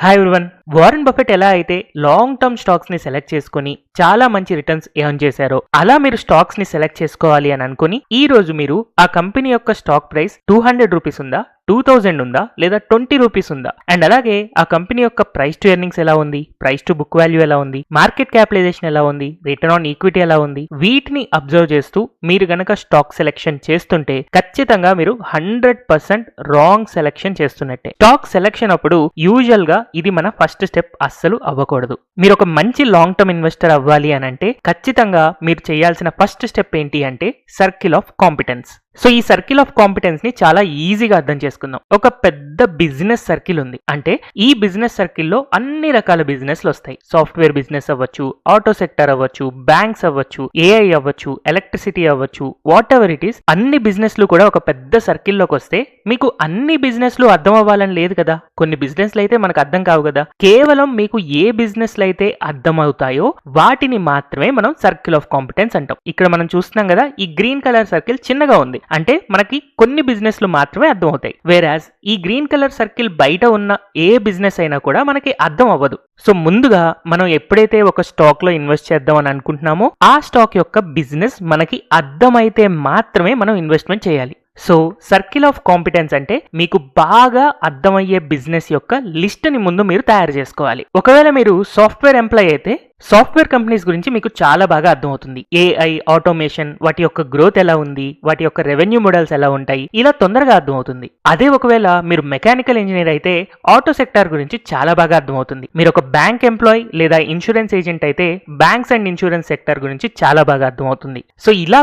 Hi everyone. Warren Buffett ఎలా అయితే long term stocks ని సెలెక్ట్ చేసుకుని చాలా మంచి రిటర్న్స్ ఎర్న్ చేశారో అలా మీరు స్టాక్స్ ని సెలెక్ట్ చేసుకోవాలి అని అనుకుని ఈ రోజు మీరు ఆ కంపెనీ యొక్క స్టాక్ ప్రైస్ 200 రూపీస్ ఉందా, 2000 ఉందా, లేదా 20 రూపీస్ ఉందా, అండ్ అలాగే ఆ కంపెనీ యొక్క ప్రైస్ టు ఎర్నింగ్స్ ఎలా ఉంది, ప్రైస్ టు బుక్ వాల్యూ ఎలా ఉంది, మార్కెట్ క్యాపిటలైజేషన్ ఎలా ఉంది, రిటర్న్ ఆన్ ఈక్విటీ ఎలా ఉంది, వీటిని అబ్జర్వ్ చేస్తూ మీరు గనక స్టాక్ సెలెక్షన్ చేస్తుంటే ఖచ్చితంగా మీరు 100% రాంగ్ సెలెక్షన్ చేస్తున్నట్టే. స్టాక్ సెలెక్షన్ అప్పుడు యూజువల్ గా ఇది మన ఫస్ట్ స్టెప్ అస్సలు అవ్వకూడదు. మీరు ఒక మంచి లాంగ్ టర్మ్ ఇన్వెస్టర్ అవ్వాలి అని అంటే ఖచ్చితంగా మీరు చేయాల్సిన ఫస్ట్ స్టెప్ ఏంటి అంటే సర్కిల్ ఆఫ్ కాంపిటెన్స్. సో ఈ సర్కిల్ ఆఫ్ కాంపిటెన్స్ ని చాలా ఈజీగా అర్థం చేసుకుందాం. ఒక పెద్ద బిజినెస్ సర్కిల్ ఉంది అంటే ఈ బిజినెస్ సర్కిల్లో అన్ని రకాల బిజినెస్లు వస్తాయి. సాఫ్ట్వేర్ బిజినెస్ అవ్వచ్చు, ఆటో సెక్టర్ అవ్వచ్చు, బ్యాంక్స్ అవ్వచ్చు, ఏఐ అవ్వచ్చు, ఎలక్ట్రిసిటీ అవ్వచ్చు, వాట్ ఎవర్ ఇట్ ఈస్, అన్ని బిజినెస్లు కూడా ఒక పెద్ద సర్కిల్లోకి వస్తే మీకు అన్ని బిజినెస్లు అర్థం అవ్వాలని లేదు కదా. కొన్ని బిజినెస్లు అయితే మనకు అర్థం కావు కదా. కేవలం మీకు ఏ బిజినెస్లు అయితే అర్థం అవుతాయో వాటిని మాత్రమే మనం సర్కిల్ ఆఫ్ కాంపిటెన్స్ అంటాం. ఇక్కడ మనం చూస్తున్నాం కదా, ఈ గ్రీన్ కలర్ సర్కిల్ చిన్నగా ఉంది అంటే మనకి కొన్ని బిజినెస్లు మాత్రమే అర్థం అవుతాయి. వేరాజ్ ఈ గ్రీన్ కలర్ సర్కిల్ బయట ఉన్న ఏ బిజినెస్ అయినా కూడా మనకి అర్థం అవ్వదు. సో ముందుగా మనం ఎప్పుడైతే ఒక స్టాక్ లో ఇన్వెస్ట్ చేద్దాం అని అనుకుంటున్నామో ఆ స్టాక్ యొక్క బిజినెస్ మనకి అర్థమైతే మాత్రమే మనం ఇన్వెస్ట్మెంట్ చేయాలి. సో సర్కిల్ ఆఫ్ కాంపిటెన్స్ అంటే మీకు బాగా అర్థమయ్యే బిజినెస్ యొక్క లిస్ట్ ని ముందు మీరు తయారు చేసుకోవాలి. ఒకవేళ మీరు సాఫ్ట్వేర్ ఎంప్లాయ్ అయితే సాఫ్ట్వేర్ కంపెనీస్ గురించి మీకు చాలా బాగా అర్థమవుతుంది. ఏఐ, ఆటోమేషన్, వాటి యొక్క గ్రోత్ ఎలా ఉంది, వాటి యొక్క రెవెన్యూ మోడల్స్ ఎలా ఉంటాయి, ఇలా తొందరగా అర్థమవుతుంది. అదే ఒకవేళ మీరు మెకానికల్ ఇంజనీర్ అయితే ఆటో సెక్టార్ గురించి చాలా బాగా అర్థమవుతుంది. మీరు ఒక బ్యాంక్ ఎంప్లాయ్ లేదా ఇన్సూరెన్స్ ఏజెంట్ అయితే బ్యాంక్స్ అండ్ ఇన్సూరెన్స్ సెక్టార్ గురించి చాలా బాగా అర్థమవుతుంది. సో ఇలా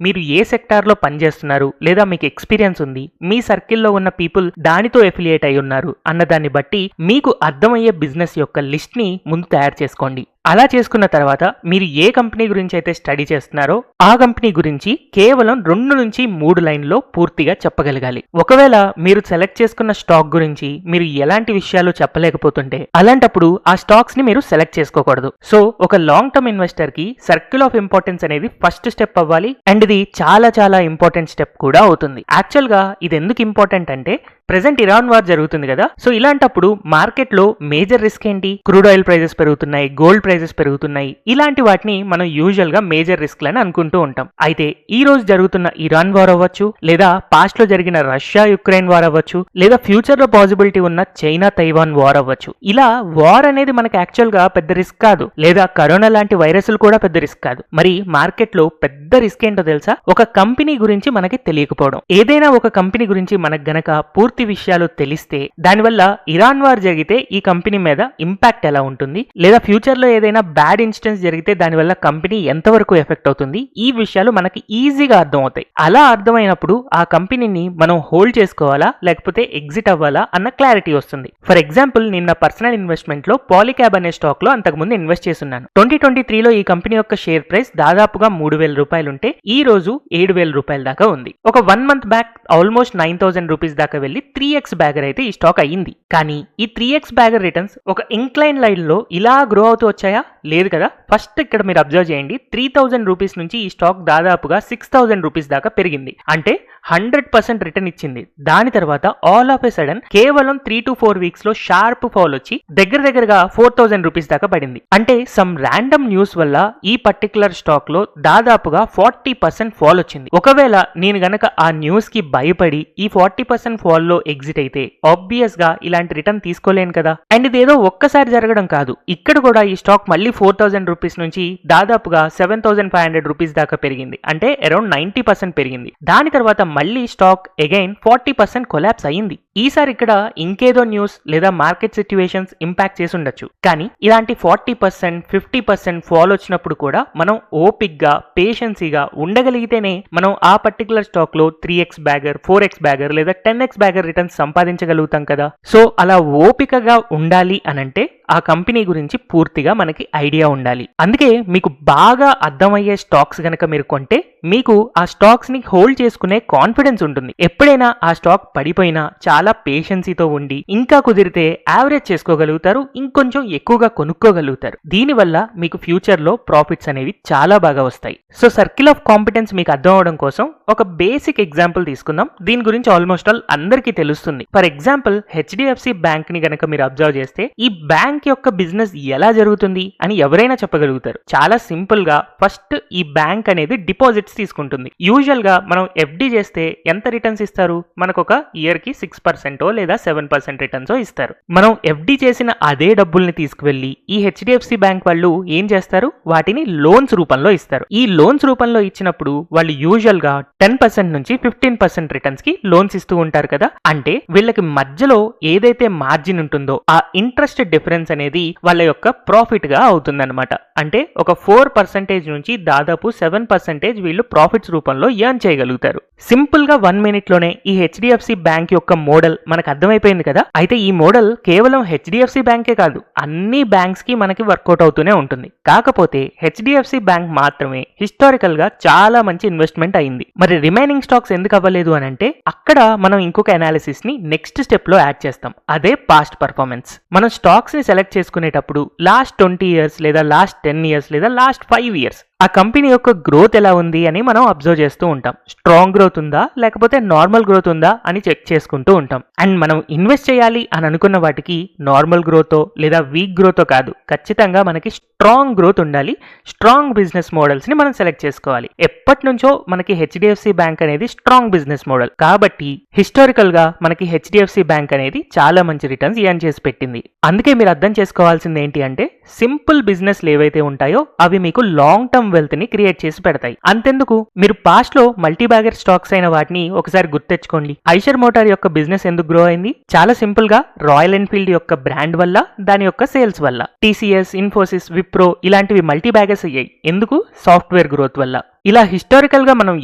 మీరు ఏ సెక్టార్ లో పనిచేస్తున్నారు లేదా మీకు ఎక్స్పీరియన్స్ ఉంది, మీ సర్కిల్లో ఉన్న పీపుల్ దానితో ఎఫిలియేట్ అయి ఉన్నారు అన్న దాన్ని బట్టి మీకు అర్థమయ్యే బిజినెస్ యొక్క లిస్ట్ ని ముందు తయారు చేసుకోండి. అలా చేసుకున్న తర్వాత మీరు ఏ కంపెనీ గురించి అయితే స్టడీ చేస్తున్నారో ఆ కంపెనీ గురించి కేవలం 2 నుంచి 3 లైన్లో పూర్తిగా చెప్పగలగాలి. ఒకవేళ మీరు సెలెక్ట్ చేసుకున్న స్టాక్ గురించి మీరు ఎలాంటి విషయాలు చెప్పలేకపోతుంటే అలాంటప్పుడు ఆ స్టాక్స్ ని మీరు సెలెక్ట్ చేసుకోకూడదు. సో ఒక లాంగ్ టర్మ్ ఇన్వెస్టర్ కి సర్కిల్ ఆఫ్ ఇంపార్టెన్స్ అనేది ఫస్ట్ స్టెప్ అవ్వాలి అండ్ ఇది చాలా చాలా ఇంపార్టెంట్ స్టెప్ కూడా అవుతుంది. యాక్చువల్ గా ఇది ఎందుకు ఇంపార్టెంట్ అంటే ప్రెసెంట్ ఇరాన్ వార్ జరుగుతుంది కదా. సో ఇలాంటప్పుడు మార్కెట్ లో మేజర్ రిస్క్ ఏంటి? క్రూడ్ ఆయిల్ ప్రైజెస్ పెరుగుతున్నాయి, గోల్డ్ ప్రైజెస్ పెరుగుతున్నాయి. ఇలాంటి వాటిని మనం యూజువల్ గా మేజర్ రిస్క్ లని అనుకుంటూ ఉంటాం. అయితే ఈ రోజు జరుగుతున్న ఇరాన్ వార్ అవ్వచ్చు, లేదా పాస్ట్ లో జరిగిన రష్యా యుక్రెయిన్ వార్ అవ్వచ్చు, లేదా ఫ్యూచర్ లో పాసిబిలిటీ ఉన్న చైనా తైవాన్ వార్ అవ్వచ్చు. ఇలా వార్ అనేది మనకి యాక్చువల్ గా పెద్ద రిస్క్ కాదు, లేదా కరోనా లాంటి వైరస్లు కూడా పెద్ద రిస్క్ కాదు. మరి మార్కెట్ లో పెద్ద రిస్క్ ఏంటో తెలుసా? ఒక కంపెనీ గురించి మనకి తెలియకపోవడం. ఏదైనా ఒక కంపెనీ గురించి మనకు గనక పూర్తి విషయాలు తెలిస్తే దానివల్ల ఇరాన్ వార్ జరిగితే ఈ కంపెనీ మీద ఇంపాక్ట్ ఎలా ఉంటుంది, లేదా ఫ్యూచర్ లో ఏదైనా బ్యాడ్ ఇన్సిడెంట్స్ జరిగితే దానివల్ల కంపెనీ ఎంతవరకు ఎఫెక్ట్ అవుతుంది, ఈ విషయాలు మనకి ఈజీగా అర్థం అవుతాయి. అలా అర్థమైనప్పుడు ఆ కంపెనీని మనం హోల్డ్ చేసుకోవాలా లేకపోతే ఎగ్జిట్ అవ్వాలా అన్న క్లారిటీ వస్తుంది. ఫర్ ఎగ్జాంపుల్ నిన్న పర్సనల్ ఇన్వెస్ట్మెంట్ లో పాలిక్యాబ్ అనే స్టాక్ లో అంతకుముందు ఇన్వెస్ట్ చేస్తున్నాను. 2023లో ఈ కంపెనీ యొక్క షేర్ ప్రైస్ దాదాపుగా 3000 రూపాయలు ఉంటే ఈ రోజు 7000 రూపాయల దాకా ఉంది. ఒక 1 మంత్ బ్యాక్ ఆల్మోస్ట్ 9000 రూపీస్ దాకా వెళ్లి 3x బ్యాగర్ అయితే ఈ స్టాక్ అయ్యింది. కానీ ఈ 3x బ్యాగర్ రిటర్న్స్ ఒక ఇంక్లైన్ లైన్ లో ఇలా గ్రో అవుతూ వచ్చాయా? లేదు కదా. ఫస్ట్ ఇక్కడ మీరు అబ్జర్వ్ చేయండి, 3000 రూపీస్ నుంచి ఈ స్టాక్ దాదాపుగా 6000 రూపీస్ దాకా పెరిగింది. అంటే 100% రిటర్న్ ఇచ్చింది. దాని తర్వాత ఆల్ ఆఫ్ ఎ సడన్ కేవలం 3 to 4 వీక్స్ లో షార్ప్ ఫాల్ వచ్చి దగ్గరగా 4000 రూపీస్ దాకా పడింది. అంటే సమ్ ర్యాండమ్ న్యూస్ వల్ల ఈ పర్టికులర్ స్టాక్ లో దాదాపుగా 40% ఫాల్ వచ్చింది. ఒకవేళ నేను గనక ఆ న్యూస్ కి భయపడి ఈ 40% ఫాల్ లో ఎగ్జిట్ అయితే ఆబ్వియస్ గా ఇలాంటి రిటర్న్ తీసుకోలేను కదా. అండ్ ఇదేదో ఒక్కసారి జరగడం కాదు. ఇక్కడ కూడా ఈ స్టాక్ మళ్ళీ 4000 రూపీస్ నుంచి దాదాపుగా 7500 రూపీస్ దాకా పెరిగింది. అంటే అరౌండ్ 90% పెరిగింది. దాని తర్వాత మళ్ళీ స్టాక్ అగైన్ 40% కొలాప్స్ అయ్యింది. ఈసారి ఇక్కడ ఇంకేదో న్యూస్ లేదా మార్కెట్ సిచ్యువేషన్స్ ఇంపాక్ట్ చేసి ఉండొచ్చు. కానీ ఇలాంటి 40%, 50% ఫాల్ వచ్చినప్పుడు కూడా మనం ఓపిక్ గా పేషెన్సీగా ఉండగలిగితేనే మనం ఆ పర్టికులర్ స్టాక్ లో 3x బ్యాగర్, 4x బ్యాగర్ లేదా 10x బ్యాగర్ రిటర్న్స్ సంపాదించగలుగుతాం కదా. సో అలా ఓపికగా ఉండాలి అనంటే ఆ కంపెనీ గురించి పూర్తిగా మనకి ఐడియా ఉండాలి. అందుకే మీకు బాగా అర్థమయ్యే స్టాక్స్ గనక మీరు కొంటే మీకు ఆ స్టాక్స్ ని హోల్డ్ చేసుకునే కాన్ఫిడెన్స్ ఉంటుంది. ఎప్పుడైనా ఆ స్టాక్ పడిపోయినా చాలా పేషెన్సీతో ఉండి ఇంకా కుదిరితే యావరేజ్ చేసుకోగలుగుతారు, ఇంకొంచెం ఎక్కువగా కొనుక్కోగలుగుతారు. దీనివల్ల మీకు ఫ్యూచర్ లో ప్రాఫిట్స్ అనేవి చాలా బాగా వస్తాయి. సో సర్కిల్ ఆఫ్ కాంపిటెన్స్ మీకు అర్థం అవడం కోసం ఒక బేసిక్ ఎగ్జాంపుల్ తీసుకుందాం. దీని గురించి ఆల్మోస్ట్ ఆల్ అందరికీ తెలుస్తుంది. ఫర్ ఎగ్జాంపుల్ హెచ్డిఎఫ్సి బ్యాంక్ ని గనక మీరు అబ్జర్వ్ చేస్తే ఈ బ్యాంక్ యొక్క బిజినెస్ ఎలా జరుగుతుంది అని ఎవరైనా చెప్పగలుగుతారు. చాలా సింపుల్ గా ఫస్ట్ ఈ బ్యాంక్ అనేది డిపాజిట్స్ తీసుకుంటుంది. యూజువల్ గా మనం ఎఫ్డి చేస్తే ఎంత రిటర్న్స్ ఇస్తారు? మనకు ఒక ఇయర్ కి 6% లేదా 7% రిటర్న్స్ ఇస్తారు. మనం ఎఫ్డి చేసిన అదే డబ్బుల్ని తీసుకువెళ్లి ఈ హెచ్డిఎఫ్సి బ్యాంక్ వాళ్ళు ఏం చేస్తారు? వాటిని లోన్స్ రూపంలో ఇస్తారు. ఈ లోన్స్ రూపంలో ఇచ్చినప్పుడు వాళ్ళు యూజువల్ గా 10% నుంచి 15% రిటర్న్స్ కి లోన్స్ ఇస్తూ ఉంటారు కదా. అంటే వీళ్ళకి మధ్యలో ఏదైతే మార్జిన్ ఉంటుందో ఆ ఇంట్రెస్ట్ డిఫరెన్స్ అనేది వాళ్ళ యొక్క ప్రాఫిట్ గా అవుతుందన్నమాట. అంటే ఒక 4% నుంచి దాదాపు 7% వీళ్ళు ప్రాఫిట్స్ రూపంలో ఎర్న్ చేయగలుగుతారు. సింపుల్ గా 1 minute లోనే ఈ హెచ్డిఎఫ్సి బ్యాంక్ యొక్క మోడల్ మనకు అర్థమైపోయింది కదా. అయితే ఈ మోడల్ కేవలం హెచ్డిఎఫ్సి బ్యాంకే కాదు, అన్ని బ్యాంక్స్ కి మనకి వర్కౌట్ అవుతూనే ఉంటుంది. కాకపోతే హెచ్డిఎఫ్సి బ్యాంక్ మాత్రమే హిస్టారికల్ గా చాలా మంచి ఇన్వెస్ట్మెంట్ అయింది. మరి రిమైనింగ్ స్టాక్స్ ఎందుకు అవ్వలేదు అని అంటే అక్కడ మనం ఇంకొక అనాలిసిస్ ని నెక్స్ట్ స్టెప్ లో యాడ్ చేస్తాం. అదే పాస్ట్ పర్ఫార్మెన్స్. మనం స్టాక్స్ ని సెలెక్ట్ చేసుకునేటప్పుడు లాస్ట్ 20 years లేదా లాస్ట్ 10 years లేదా లాస్ట్ 5 years ఆ కంపెనీ యొక్క గ్రోత్ ఎలా ఉంది అని మనం అబ్జర్వ్ చేస్తూ ఉంటాం. స్ట్రాంగ్ గ్రోత్ ఉందా లేకపోతే నార్మల్ గ్రోత్ ఉందా అని చెక్ చేసుకుంటూ ఉంటాం. అండ్ మనం ఇన్వెస్ట్ చేయాలి అని అనుకున్న వాటికి నార్మల్ గ్రోతో లేదా వీక్ గ్రోతో కాదు, ఖచ్చితంగా మనకి స్ట్రాంగ్ గ్రోత్ ఉండాలి. స్ట్రాంగ్ బిజినెస్ మోడల్స్ ని మనం సెలెక్ట్ చేసుకోవాలి. ఎప్పటి నుంచో మనకి హెచ్డిఎఫ్సి బ్యాంక్ అనేది స్ట్రాంగ్ బిజినెస్ మోడల్ కాబట్టి హిస్టారికల్ గా మనకి హెచ్డిఎఫ్సి బ్యాంక్ అనేది చాలా మంచి రిటర్న్స్ ఎర్న్ చేసి పెట్టింది. అందుకే మీరు అర్థం చేసుకోవాల్సింది ఏంటి అంటే సింపుల్ బిజినెస్లు ఏవైతే ఉంటాయో అవి మీకు లాంగ్ టర్మ్ వెల్త్ ని క్రియేట్ చేసి పెడతాయి. అంతెందుకు, మీరు పాస్ట్ లో మల్టీ బ్యాగర్ స్టాక్స్ అయిన వాటిని ఒకసారి గుర్తెచ్చుకోండి. ఐషర్ మోటార్ యొక్క బిజినెస్ ఎందుకు గ్రో అయింది? చాలా సింపుల్ గా రాయల్ ఎన్ఫీల్డ్ యొక్క బ్రాండ్ వల్ల, దాని యొక్క సేల్స్ వల్ల. టీసీఎస్, ఇన్ఫోసిస్, విప్రో ఇలాంటివి మల్టీ బ్యాగర్స్ అయ్యాయి. ఎందుకు? సాఫ్ట్వేర్ గ్రోత్ వల్ల. ఇలా హిస్టారికల్ గా మనం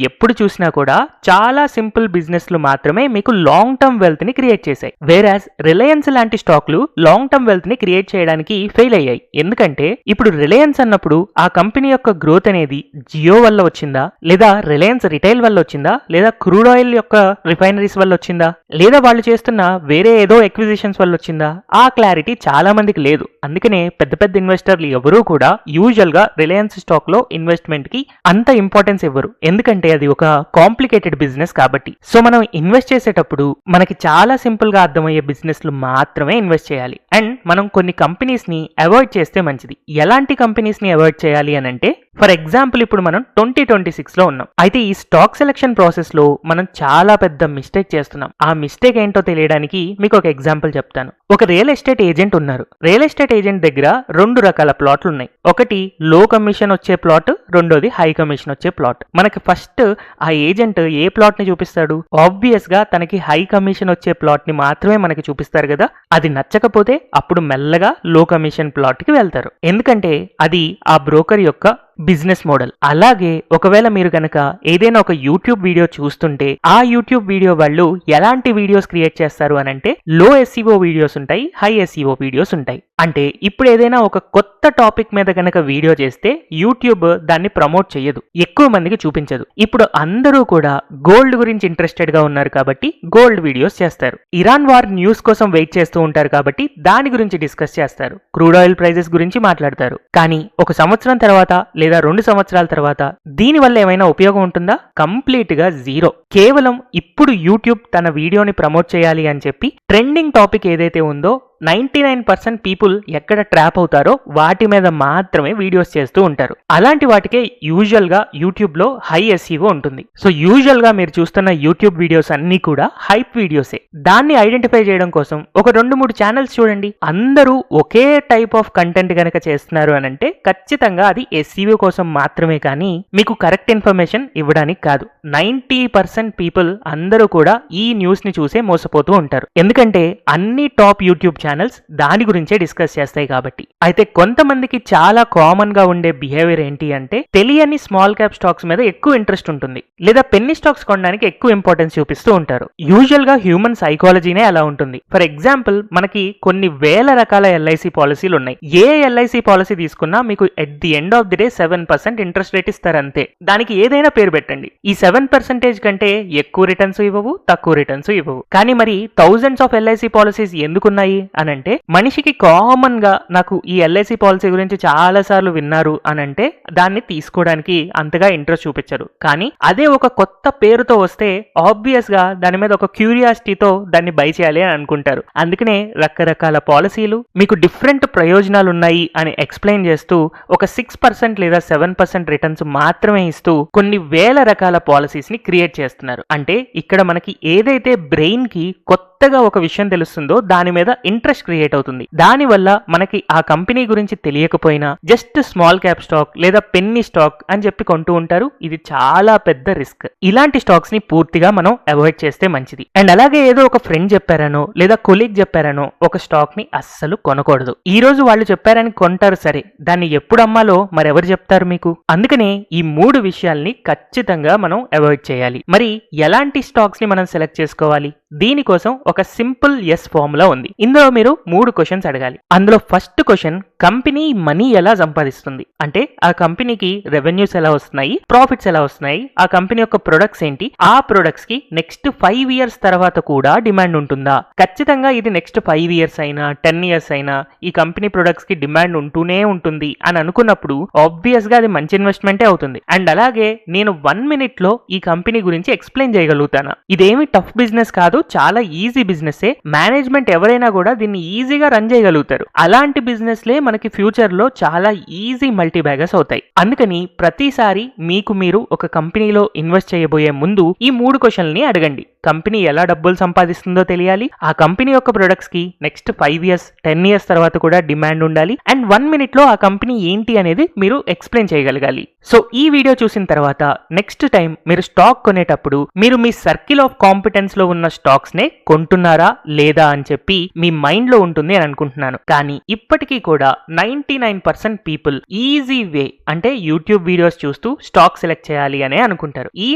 ఎప్పుడు చూసినా కూడా చాలా సింపుల్ బిజినెస్లు మాత్రమే మీకు లాంగ్ టర్మ్ వెల్త్ ని క్రియేట్ చేశాయి. వేరాజ్ రిలయన్స్ లాంటి స్టాక్లు లాంగ్ టర్మ్ వెల్త్ ని క్రియేట్ చేయడానికి ఫెయిల్ అయ్యాయి. ఎందుకంటే ఇప్పుడు రిలయన్స్ అన్నప్పుడు ఆ కంపెనీ యొక్క గ్రోత్ అనేది జియో వల్ల వచ్చిందా, లేదా రిలయన్స్ రిటైల్ వల్ల వచ్చిందా, లేదా క్రూడ్ ఆయిల్ యొక్క రిఫైనరీస్ వల్ల వచ్చిందా, లేదా వాళ్ళు చేస్తున్న వేరే ఏదో ఎక్విజిషన్స్ వల్ల వచ్చిందా? ఆ క్లారిటీ చాలా మందికి లేదు. అందుకనే పెద్ద పెద్ద ఇన్వెస్టర్లు ఎవరూ కూడా యూజువల్ గా రిలయన్స్ స్టాక్ లో ఇన్వెస్ట్మెంట్ కి అంత ఇంపార్టెన్స్ ఇవ్వరు. ఎందుకంటే అది ఒక కాంప్లికేటెడ్ బిజినెస్ కాబట్టి. సో మనం ఇన్వెస్ట్ చేసేటప్పుడు మనకి చాలా సింపుల్ గా అర్థమయ్యే బిజినెస్లు మాత్రమే ఇన్వెస్ట్ చేయాలి. అండ్ మనం కొన్ని కంపెనీస్ ని అవాయిడ్ చేస్తే మంచిది. ఎలాంటి కంపెనీస్ ని అవాయిడ్ చేయాలి అని అంటే ఫర్ ఎగ్జాంపుల్ ఇప్పుడు మనం 2026 లో ఉన్నాం. అయితే ఈ స్టాక్ సెలెక్షన్ ప్రాసెస్ లో మనం చాలా పెద్ద మిస్టేక్ చేస్తున్నాం. ఆ మిస్టేక్ ఏంటో తెలియడానికి మీకు ఒక ఎగ్జాంపుల్ చెప్తాను. ఒక రియల్ ఎస్టేట్ ఏజెంట్ ఉన్నారు. రియల్ ఎస్టేట్ ఏజెంట్ దగ్గర 2 రకాల ప్లాట్లు ఉన్నాయి. ఒకటి లో కమిషన్ వచ్చే ప్లాట్, రెండోది హై కమిషన్ వచ్చే ప్లాట్. మనకి ఫస్ట్ ఆ ఏజెంట్ ఏ ప్లాట్ ని చూపిస్తాడు? ఆబ్వియస్ గా తనకి హై కమిషన్ వచ్చే ప్లాట్ ని మాత్రమే మనకి చూపిస్తారు కదా. అది నచ్చకపోతే అప్పుడు మెల్లగా లో కమిషన్ ప్లాట్ కి వెళ్తారు. ఎందుకంటే అది ఆ బ్రోకర్ యొక్క బిజినెస్ మోడల్. అలాగే ఒకవేళ మీరు కనుక ఏదైనా ఒక యూట్యూబ్ వీడియో చూస్తుంటే ఆ యూట్యూబ్ వీడియో వాళ్ళు ఎలాంటి వీడియోస్ క్రియేట్ చేస్తారు అని అంటే లో ఎస్ఈఓ వీడియోస్ ఉంటాయి, హై ఎస్ఈఓ వీడియోస్ ఉంటాయి. అంటే ఇప్పుడు ఏదైనా ఒక కొత్త టాపిక్ మీద కనుక వీడియో చేస్తే యూట్యూబ్ దాన్ని ప్రమోట్ చేయదు, ఎక్కువ మందికి చూపించదు. ఇప్పుడు అందరూ కూడా గోల్డ్ గురించి ఇంట్రెస్టెడ్ గా ఉన్నారు కాబట్టి గోల్డ్ వీడియోస్ చేస్తారు. ఇరాన్ వార్ న్యూస్ కోసం వెయిట్ చేస్తూ ఉంటారు కాబట్టి దాని గురించి డిస్కస్ చేస్తారు. క్రూడ్ ఆయిల్ ప్రైజెస్ గురించి మాట్లాడతారు. కానీ ఒక సంవత్సరం తర్వాత లేదా 2 సంవత్సరాల తర్వాత దీని వల్ల ఏమైనా ఉపయోగం ఉంటుందా? కంప్లీట్ గా జీరో. కేవలం ఇప్పుడు యూట్యూబ్ తన వీడియోని ప్రమోట్ చేయాలి అని చెప్పి ట్రెండింగ్ టాపిక్ ఏదైతే ఉందో 99% పీపుల్ ఎక్కడ ట్రాప్ అవుతారో వాటి మీద మాత్రమే వీడియోస్ చేస్తూ ఉంటారు. అలాంటి వాటికే యూజువల్ గా యూట్యూబ్ లో హై ఎస్ఈఓ ఉంటుంది. సో యూజువల్ గా మీరు చూస్తున్న యూట్యూబ్ వీడియోస్ అన్ని కూడా హైప్ వీడియోసే. దాన్ని ఐడెంటిఫై చేయడం కోసం ఒక 2-3 ఛానల్స్ చూడండి. అందరూ ఒకే టైప్ ఆఫ్ కంటెంట్ గనక చేస్తున్నారు అని అంటే ఖచ్చితంగా అది ఎస్ఈఓ కోసం మాత్రమే, కానీ మీకు కరెక్ట్ ఇన్ఫర్మేషన్ ఇవ్వడానికి కాదు. 90% పీపుల్ అందరూ కూడా ఈ న్యూస్ ని చూసే మోసపోతూ ఉంటారు. ఎందుకంటే అన్ని టాప్ యూట్యూబ్ ఛానల్స్ దాని గురించే డిస్కస్ చేస్తాయి కాబట్టి. అయితే కొంతమందికి చాలా కామన్ గా ఉండే బిహేవియర్ ఏంటి అంటే తెలియని స్మాల్ క్యాప్ స్టాక్స్ మీద ఎక్కువ ఇంట్రెస్ట్ ఉంటుంది, లేదా పెన్నీ స్టాక్స్ కొనడానికి ఎక్కువ ఇంపార్టెన్స్ చూపిస్తూ ఉంటారు. యూజువల్ గా హ్యూమన్ సైకాలజీనే అలా ఉంటుంది. ఫర్ ఎగ్జాంపుల్, మనకి కొన్ని వేల రకాల ఎల్ఐసి పాలసీలు ఉన్నాయి. ఏ ఎల్ఐసి పాలసీ తీసుకున్నా మీకు at the end of the day 7% interest rate ఇస్తారు అంతే. దానికి ఏదైనా పేరు పెట్టండి. ఈ 7% కంటే ఎక్కువ రిటర్న్స్ ఇవ్వవు, తక్కువ రిటర్న్స్ ఇవ్వవు. కానీ మరి థౌజండ్స్ ఆఫ్ ఎల్ఐసి పాలసీస్ ఎందుకున్నాయి అని అంటే, మనిషికి కామన్ గా నాకు ఈ ఎల్ఐసి పాలసీ గురించి చాలా సార్లు విన్నారు అని అంటే దాన్ని తీసుకోవడానికి అంతగా ఇంట్రెస్ట్ చూపించరు. కానీ అదే ఒక కొత్త పేరుతో వస్తే ఆబ్వియస్ గా దాని మీద ఒక క్యూరియాసిటీతో దాన్ని బై చేయాలి అని అనుకుంటారు. అందుకనే రకరకాల పాలసీలు మీకు డిఫరెంట్ ప్రయోజనాలు ఉన్నాయి అని ఎక్స్ప్లెయిన్ చేస్తూ ఒక 6% లేదా 7% రిటర్న్స్ మాత్రమే ఇస్తూ కొన్ని వేల రకాల పాలసీస్ ని క్రియేట్ చేస్తున్నారు. అంటే ఇక్కడ మనకి ఏదైతే బ్రెయిన్ కి కొత్తగా ఒక విషయం తెలుస్తుందో దాని మీద ఇంట్రెస్ట్ క్రియేట్ అవుతుంది. దాని వల్ల మనకి ఆ కంపెనీ గురించి తెలియకపోయినా జస్ట్ స్మాల్ క్యాప్ స్టాక్ లేదా పెన్నీ స్టాక్ అని చెప్పి కొంటూ ఉంటారు. ఇది చాలా పెద్ద రిస్క్. ఇలాంటి స్టాక్స్ ని పూర్తిగా మనం అవాయిడ్ చేస్తే మంచిది. అండ్ అలాగే ఏదో ఒక ఫ్రెండ్ చెప్పారనో లేదా కొలీగ్ చెప్పారనో ఒక స్టాక్ ని అస్సలు కొనకూడదు. ఈ రోజు వాళ్ళు చెప్పారని కొంటారు సరే, దాన్ని ఎప్పుడు అమ్మాలో మరెవరు చెప్తారు మీకు? అందుకనే ఈ 3 విషయాల్ని ఖచ్చితంగా మనం అవాయిడ్ చేయాలి. మరి ఎలాంటి స్టాక్స్ ని మనం సెలెక్ట్ చేసుకోవాలి? దీనికోసం ఒక సింపుల్ ఎస్ ఫార్ములా ఉంది. ఇందులో మీరు 3 క్వశ్చన్స్ అడగాలి. అందులో ఫస్ట్ క్వశ్చన్, కంపెనీ మనీ ఎలా సంపాదిస్తుంది? అంటే ఆ కంపెనీకి రెవెన్యూస్ ఎలా వస్తున్నాయి, ప్రాఫిట్స్ ఎలా వస్తున్నాయి, ఆ కంపెనీ యొక్క ప్రొడక్ట్స్ ఏంటి, ఆ ప్రొడక్ట్స్ కి నెక్స్ట్ 5 years తర్వాత కూడా డిమాండ్ ఉంటుందా? ఖచ్చితంగా ఇది నెక్స్ట్ 5 years అయినా 10 years అయినా ఈ కంపెనీ ప్రొడక్ట్స్ కి డిమాండ్ ఉంటూనే ఉంటుంది అని అనుకున్నప్పుడు ఆబ్వియస్ గా అది మంచి ఇన్వెస్ట్మెంటే అవుతుంది. అండ్ అలాగే నేను 1 minute లో ఈ కంపెనీ గురించి ఎక్స్ప్లెయిన్ చేయగలుగుతానా? ఇదేమి టఫ్ బిజినెస్ కాదు, చాలా ఈజీ బిజినెస్. మేనేజ్మెంట్ ఎవరైనా కూడా దీన్ని ఈజీగా రన్ చేయగలుగుతారు. అలాంటి బిజినెస్ లే మనకి ఫ్యూచర్ లో చాలా ఈజీ మల్టీ బ్యాగర్స్ అవుతాయి. అందుకని ప్రతిసారి మీకు మీరు ఒక కంపెనీలో ఇన్వెస్ట్ చేయబోయే ముందు ఈ 3 క్వశ్చన్లని అడగండి. కంపెనీ ఎలా డబ్బులు సంపాదిస్తుందో తెలియాలి, ఆ కంపెనీ యొక్క ప్రొడక్ట్స్ కి నెక్స్ట్ 5 years 10 years తర్వాత కూడా డిమాండ్ ఉండాలి, అండ్ 1 minute లో ఆ కంపెనీ ఏంటి అనేది మీరు ఎక్స్ప్లెయిన్ చేయగలగాలి. సో ఈ వీడియో చూసిన తర్వాత నెక్స్ట్ టైం మీరు స్టాక్ కొనేటప్పుడు మీరు మీ సర్కిల్ ఆఫ్ కాంపిటెన్స్ లో ఉన్న స్టాక్స్ నే కొంటున్నారా లేదా అని చెప్పి మీ మైండ్ లో ఉంటుంది అని అనుకుంటున్నాను. కానీ ఇప్పటికీ కూడా 99% పీపుల్ ఈజీ వే అంటే యూట్యూబ్ వీడియోస్ చూస్తూ స్టాక్ సెలెక్ట్ చేయాలి అనే అనుకుంటారు. ఈ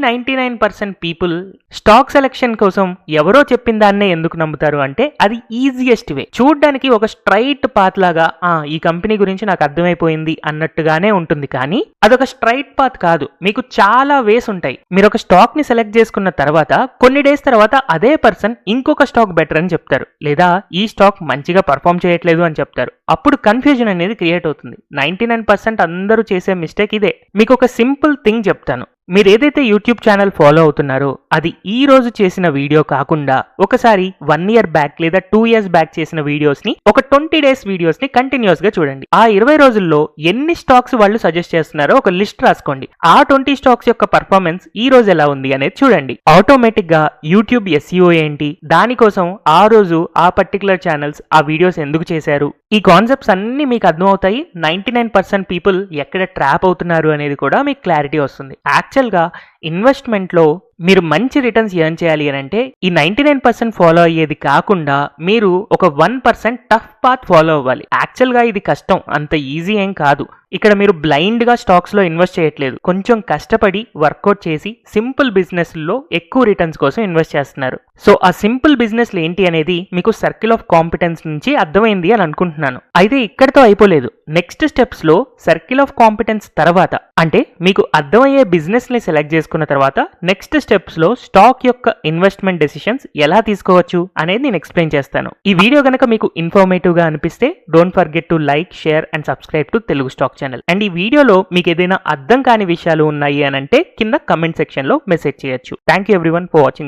99% పీపుల్ స్టాక్ సెలెక్షన్ కోసం ఎవరో చెప్పిన దాన్నే ఎందుకు నమ్ముతారు అంటే అది ఈజియెస్ట్ వే. చూడ్డానికి ఒక స్ట్రైట్ పాత్ లాగా ఈ కంపెనీ గురించి నాకు అర్థమైపోయింది అన్నట్టుగానే ఉంటుంది. కానీ అదొక స్ట్రైట్ పాత్ కాదు. మీకు చాలా వేస్ ఉంటాయి. మీరు ఒక స్టాక్ ని సెలెక్ట్ చేసుకున్న తర్వాత కొన్ని డేస్ తర్వాత అదే పర్సన్ ఇంకొక స్టాక్ బెటర్ అని చెప్తారు, లేదా ఈ స్టాక్ మంచిగా పర్ఫామ్ చేయట్లేదు అని చెప్తారు. అప్పుడు కన్ఫ్యూజన్ అనేది క్రియేట్ అవుతుంది. 99% అందరూ చేసే మిస్టేక్ ఇదే. మీకు ఒక సింపుల్ థింగ్ చెప్తాను. మీరు ఏదైతే యూట్యూబ్ ఛానల్ ఫాలో అవుతున్నారో అది ఈ రోజు చేసిన వీడియో కాకుండా ఒకసారి 1 year బ్యాక్ లేదా 2 years బ్యాక్ చేసిన వీడియోస్ ని, ఒక 20 days వీడియోస్ ని కంటిన్యూస్ గా చూడండి. ఆ 20 రోజుల్లో ఎన్ని స్టాక్స్ వాళ్ళు సజెస్ట్ చేస్తున్నారో ఒక లిస్ట్ రాసుకోండి. ఆ 20 స్టాక్స్ యొక్క పర్ఫార్మెన్స్ ఈ రోజు ఎలా ఉంది అనేది చూడండి. ఆటోమేటిక్ గా యూట్యూబ్ SEO ఏంటి, దానికోసం ఆ రోజు ఆ పర్టికులర్ ఛానల్స్ ఆ వీడియోస్ ఎందుకు చేశారు, ఈ కాన్సెప్ట్స్ అన్ని మీకు అర్థమవుతాయి. 99% పీపుల్ ఎక్కడ ట్రాప్ అవుతున్నారు అనేది కూడా మీకు క్లారిటీ వస్తుంది. యాక్చువల్ గా ఇన్వెస్ట్మెంట్ లో మీరు మంచి రిటర్న్స్ ఎర్న్ చేయాలి అని అంటే ఈ 99% ఫాలో అయ్యేది కాకుండా మీరు ఒక 1% టఫ్ పాత్ ఫాలో అవ్వాలి. యాక్చువల్ గా ఇది కష్టం, అంత ఈజీ ఏం కాదు. ఇక్కడ మీరు బ్లైండ్ గా స్టాక్స్ లో ఇన్వెస్ట్ చేయట్లేదు, కొంచెం కష్టపడి వర్కౌట్ చేసి సింపుల్ బిజినెస్ లో ఎక్కువ రిటర్న్స్ కోసం ఇన్వెస్ట్ చేస్తున్నారు. సో ఆ సింపుల్ బిజినెస్ ఏంటి అనేది మీకు సర్కిల్ ఆఫ్ కాంపిటెన్స్ నుంచి అర్థమైంది అని అనుకుంటున్నాను. అయితే ఇక్కడతో అయిపోలేదు. నెక్స్ట్ స్టెప్స్ లో సర్కిల్ ఆఫ్ కాంపిటెన్స్ తర్వాత అంటే మీకు అర్థమయ్యే బిజినెస్ ని సెలెక్ట్ చేసుకున్న తర్వాత నెక్స్ట్ స్టెప్స్ లో స్టాక్ యొక్క ఇన్వెస్ట్మెంట్ డెసిషన్స్ ఎలా తీసుకోవచ్చు అనేది నేను ఎక్స్ప్లెయిన్ చేస్తాను. ఈ వీడియో గనక మీకు ఇన్ఫర్మేటివ్ గా అనిపిస్తే don't forget to like, share and subscribe to Telugu stock channel. And ఈ వీడియోలో మీకు ఏదైనా అర్థం కాని విషయాలు ఉన్నాయి అని అంటే కింద కమెంట్ సెక్షన్ లో మెసేజ్ చేయొచ్చు. Thank you everyone for watching.